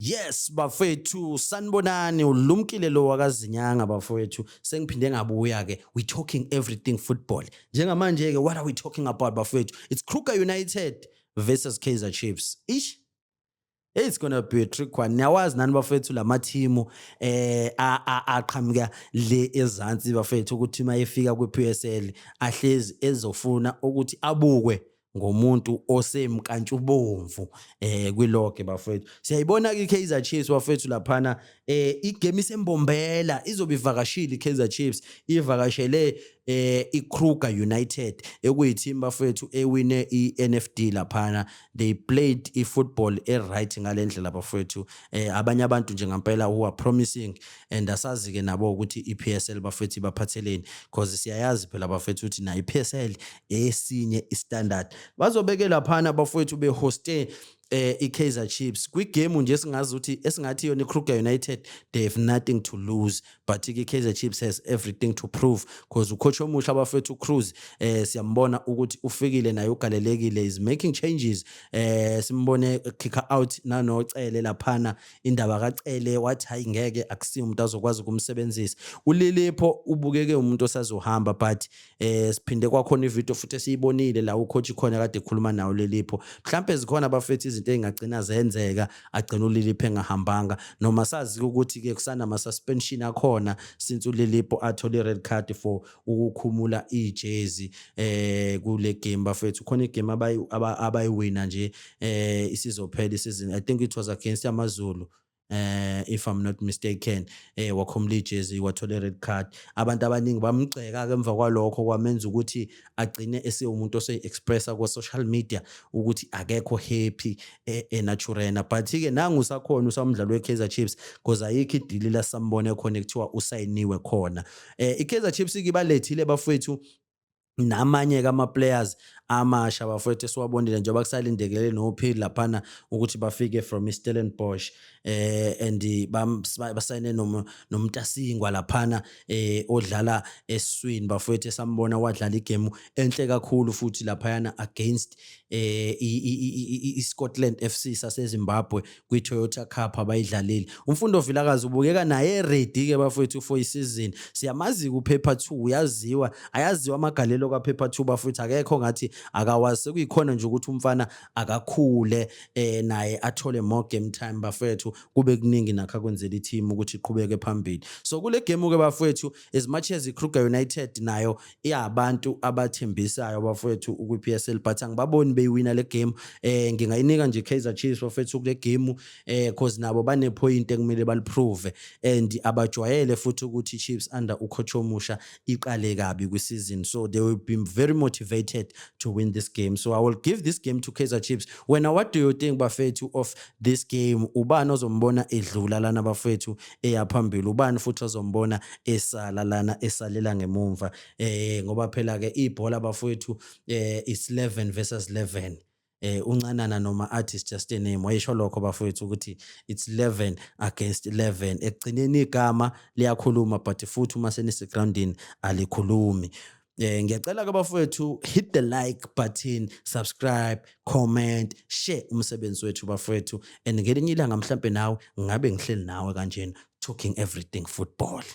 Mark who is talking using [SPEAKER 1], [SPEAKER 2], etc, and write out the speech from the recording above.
[SPEAKER 1] Yes bafethu sanibonani ulumkile lo wakazinyanga bafethu sengiphinde ngabuya ke we talking everything football njengamanje ke what are we talking about bafethu it's Kruger United versus Kaizer Chiefs it's gonna be a trick one niyawazi nani bafethu lamathimu aqhamuka le ezansi bafethu ukuthi mayefika kwi-PSL ahlezi ezofuna ukuthi abukwe ngomuntu osemkantshubomvu kwiloge bafethu siyayibona ke iKaizer Chiefs bafethu laphana igame isembombela izobe ivakashile iKaizer Chiefs ivakashele iKruger United ekuyiteam bafethu ewine iNFD laphana they played ifootball right ngalendlela bafethu abanye abantu nje ngempela who are promising and asazi ke nabo ukuthi iPSL bafethu baphatheleni because siyayazi phela bafethu ukuthi na iPSL esinye istandard bazobeke laphana bafethu behoste iKaizer Chiefs kwigame nje singazi ukuthi esingathi yona iKruger United they have nothing to lose but iKaizer Chiefs has everything to prove because ucoach omusha bafethu Cruz siyambona ukuthi ufikile naye ugalelekile is making changes simbone kicker out nanocele laphana indaba kaCele wathi hayi ngeke akusiyo umuntu azokwazi ukumsebenzisa uLilipo ubukeke umuntu osazohamba but siphinde kwakhona ivideo futhi esiyibonile la ucoach khona kade ekhuluma nawo uLilipo mhlambe zikhona bafethu izinto engagcina zenzeka agcina uLilipo engahambanga noma sazi ukuthi ke kusana ama suspension akhona since uLilipo athole red card for ukukhumula ijezi kule game bafethu khona igame abayiwina nje isizophela isizini I think it was against amaZulu if I'm not mistaken wakhomula ijezi wathola red card abantu abaningi bamgceka ke emva kwalokho kwamenza ukuthi agcine esewumuntu ose-expressa kwa social media ukuthi akekho happy eNaturena but ke nangu usakhona usamdlalo weKaizer Chiefs because ayikho idili la sambone khona ekuthiwa usayiniwe khona iKaizer Chiefs ibalethile bafethu namanye kama players amasha bafethu esiwabonile njengoba kusalindekele nophili laphana ukuthi bafike from Stellenbosch and basayine nomntasingwa laphana odlala eswini bafethu esambona wadlala igame enhle kakhulu futhi laphayana against iScotland FC saseZimbabwe kwiToyota Cup abayidlalile umfundo Vilakazi ubukeka naye ready ke bafethu for isizini siyamazi kuPaper 2 uyaziwa ayaziwa amagalelo kaPaper 2 bafethu akekho ngathi akawazi sekuyikhona nje ukuthi umfana akakhule naye athole more game time bafethu kube kuningi nakho akwenzela i-team ukuthi iqhubeke phambili so kule game ke bafethu as much as iKruger United nayo iyabantu abathembisayo bafethu ukwiPSL but angibaboni beyiwina le game ngingayinika nje iKaizer Chiefs bafethu kule game because nabo bane point ekumele baliprove and abajwayele futhi ukuthi Chiefs under ucoach omusha iqale kabi kwisizini so they will be very motivated to win this game so I will give this game to Kaizer Chiefs what do you think bafethu of this game ubani ozombona edlula lana bafethu eyaphambili ubani futhi ozombona esala lana esalela ngemumva ngoba phela ke ibhola bafethu is 11 versus 11 uncanana noma artist just a name wayisho lokho bafethu ukuthi it's 11 against 11 ekugcineni igama liyakhuluma but futhi uma senise groundini alikhulumi ngiyacela ke bafethu hit the like button subscribe comment share umsebenzi wethu bafethu and ngelinye ilanga mhlambe nawe ngabe ngihleli nawe kanjena talking everything football.